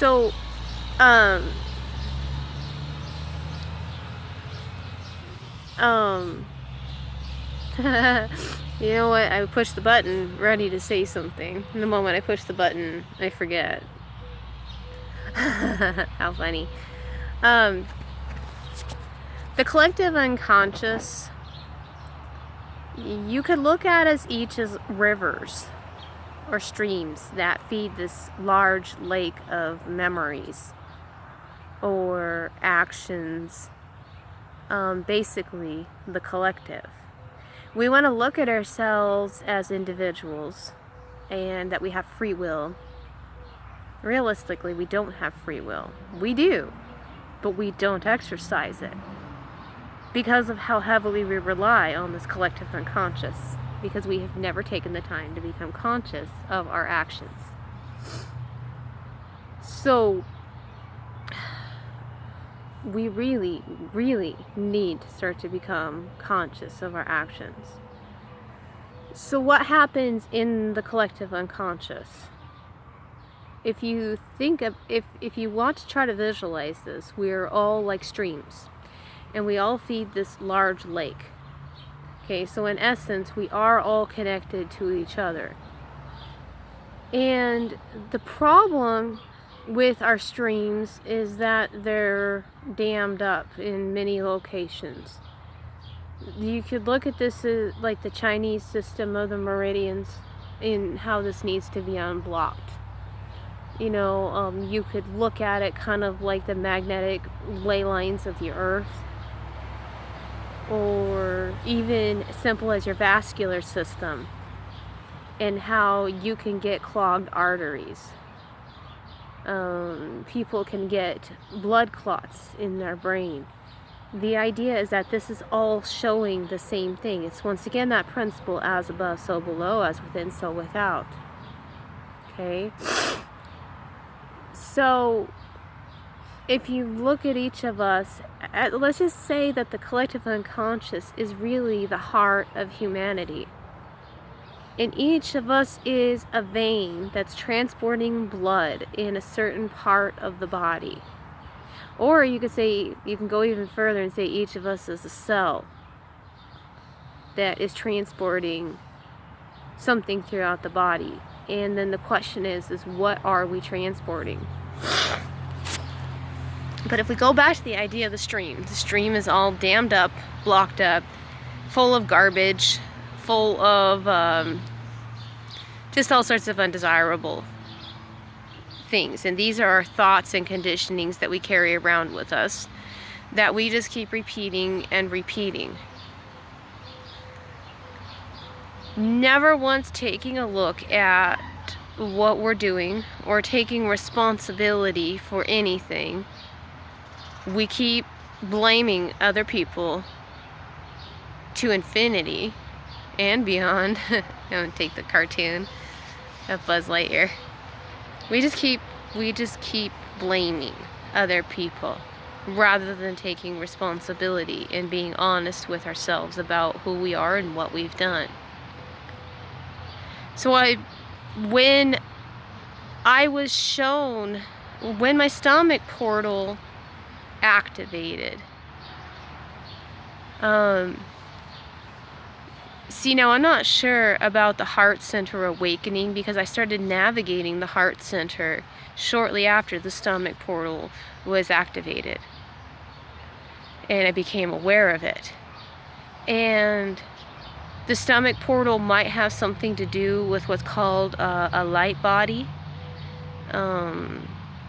So, um, um, you know what? I pushed the button ready to say something. And the moment I push the button, I forget. How funny. The collective unconscious, you could look at as each as rivers or streams that feed this large lake of memories or actions, basically the collective. We want to look at ourselves as individuals and that we have free will. Realistically, we don't have free will. We do, but we don't exercise it because of how heavily we rely on this collective unconscious, because we have never taken the time to become conscious of our actions. So we really, really need to start to become conscious of our actions. So what happens in the collective unconscious? If you think of, if you want to try to visualize this, we're all like streams, and we all feed this large lake. Okay, so in essence, we are all connected to each other. And the problem with our streams is that they're dammed up in many locations. You could look at this as like the Chinese system of the meridians, in how this needs to be unblocked. You know, you could look at it kind of like the magnetic ley lines of the earth, or even simple as your vascular system and how you can get clogged arteries. People can get blood clots in their brain. The idea is that this is all showing the same thing. It's once again that principle, as above, so below, as within, so without. Okay? So, if you look at each of us, let's just say that the collective unconscious is really the heart of humanity. And each of us is a vein that's transporting blood in a certain part of the body. Or you could say, you can go even further and say each of us is a cell that is transporting something throughout the body. And then the question is what are we transporting? But if we go back to the idea of the stream is all dammed up, blocked up, full of garbage, full of just all sorts of undesirable things. And these are our thoughts and conditionings that we carry around with us, that we just keep repeating and repeating. Never once taking a look at what we're doing or taking responsibility for anything. We keep blaming other people to infinity and beyond. I'm gonna take the cartoon of Buzz Lightyear. We just keep blaming other people rather than taking responsibility and being honest with ourselves about who we are and what we've done. So when I was shown, when my stomach portal activated, see, now I'm not sure about the heart center awakening, because I started navigating the heart center shortly after the stomach portal was activated, and I became aware of it. And the stomach portal might have something to do with what's called a light body.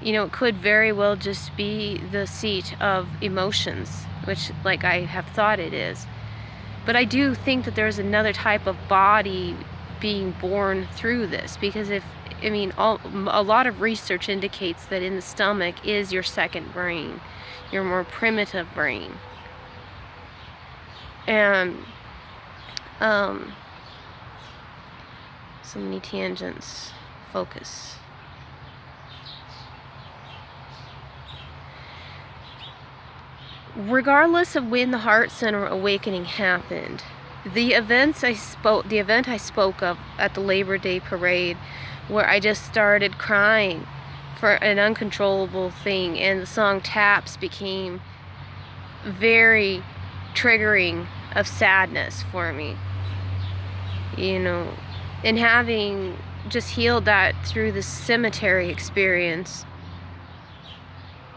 You know, it could very well just be the seat of emotions, which, like, I have thought it is. But I do think that there's another type of body being born through this, because a lot of research indicates that in the stomach is your second brain, your more primitive brain. And so many tangents. Focus. Regardless of when the heart center awakening happened, the event I spoke of at the Labor Day parade, where I just started crying for an uncontrollable thing, and the song Taps became very triggering of sadness for me, you know, and having just healed that through the cemetery experience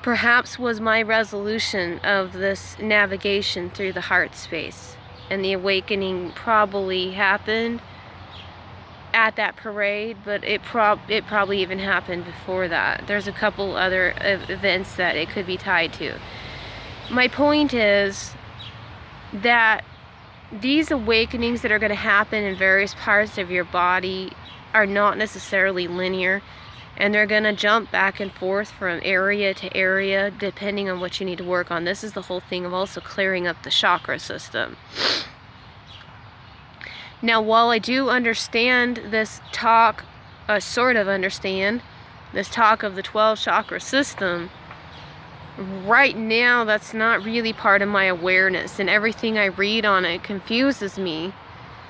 perhaps was my resolution of this navigation through the heart space. And the awakening probably happened at that parade, but it probably even happened before that. There's a couple other events that it could be tied to. My point is that these awakenings that are going to happen in various parts of your body are not necessarily linear, and they're going to jump back and forth from area to area depending on what you need to work on. This is the whole thing of also clearing up the chakra system. Now, while I do understand this talk, sort of understand this talk of the 12 chakra system, right now that's not really part of my awareness, and everything I read on it confuses me.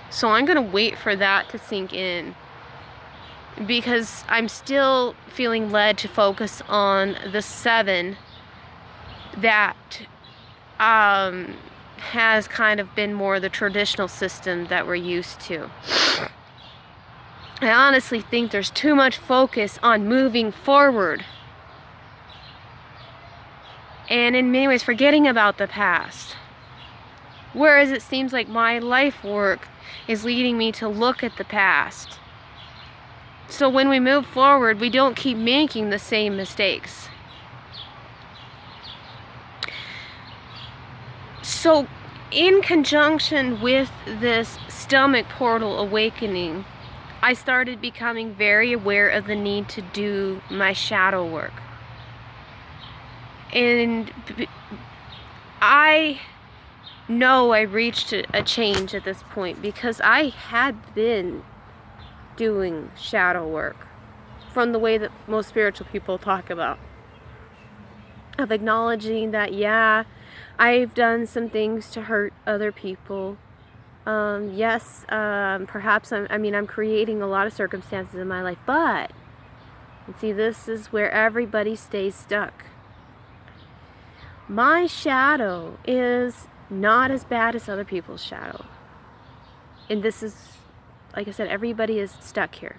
So I'm going to wait for that to sink in, because I'm still feeling led to focus on the 7 that has kind of been more the traditional system that we're used to. I honestly think there's too much focus on moving forward, and in many ways forgetting about the past. Whereas it seems like my life work is leading me to look at the past. So when we move forward, we don't keep making the same mistakes. So in conjunction with this stomach portal awakening, I started becoming very aware of the need to do my shadow work. And I know I reached a change at this point, because I had been doing shadow work from the way that most spiritual people talk about, of acknowledging that, yeah, I've done some things to hurt other people. Yes, perhaps I'm creating a lot of circumstances in my life, but, and see, this is where everybody stays stuck. My shadow is not as bad as other people's shadow. And this is, like I said, everybody is stuck here.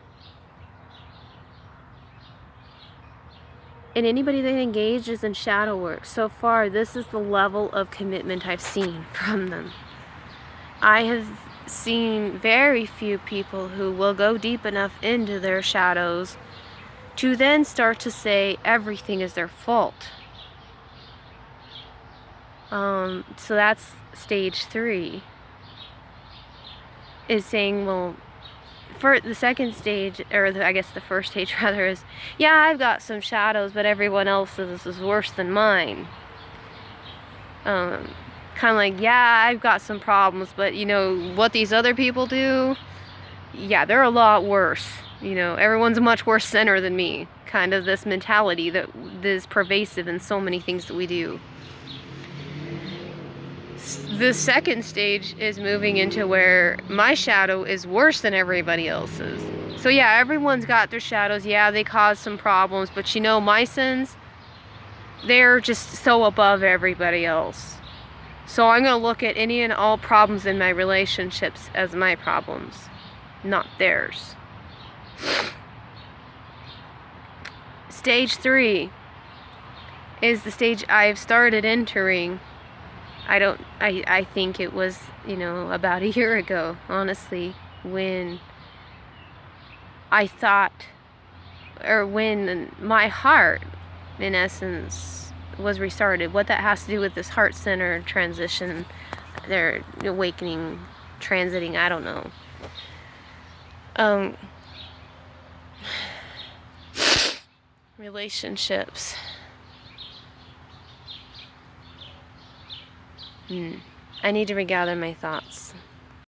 And anybody that engages in shadow work, so far, this is the level of commitment I've seen from them. I have seen very few people who will go deep enough into their shadows to then start to say everything is their fault. So that's stage 3, is saying, well, for the second stage, or I guess the first stage rather, is, yeah, I've got some shadows, but everyone else's is worse than mine. Kind of like, yeah, I've got some problems, but you know what these other people do? Yeah, they're a lot worse. You know, everyone's a much worse sinner than me. Kind of this mentality that is pervasive in so many things that we do. The second stage is moving into where my shadow is worse than everybody else's. So yeah, everyone's got their shadows. Yeah, they cause some problems, but you know, my sins, they're just so above everybody else. So I'm going to look at any and all problems in my relationships as my problems, not theirs. Stage 3 is the stage I've started entering. I think it was, you know, about a year ago, honestly, when I thought, or when my heart, in essence, was restarted. What that has to do with this heart center transition, their awakening, transiting, I don't know. Relationships. I need to regather my thoughts.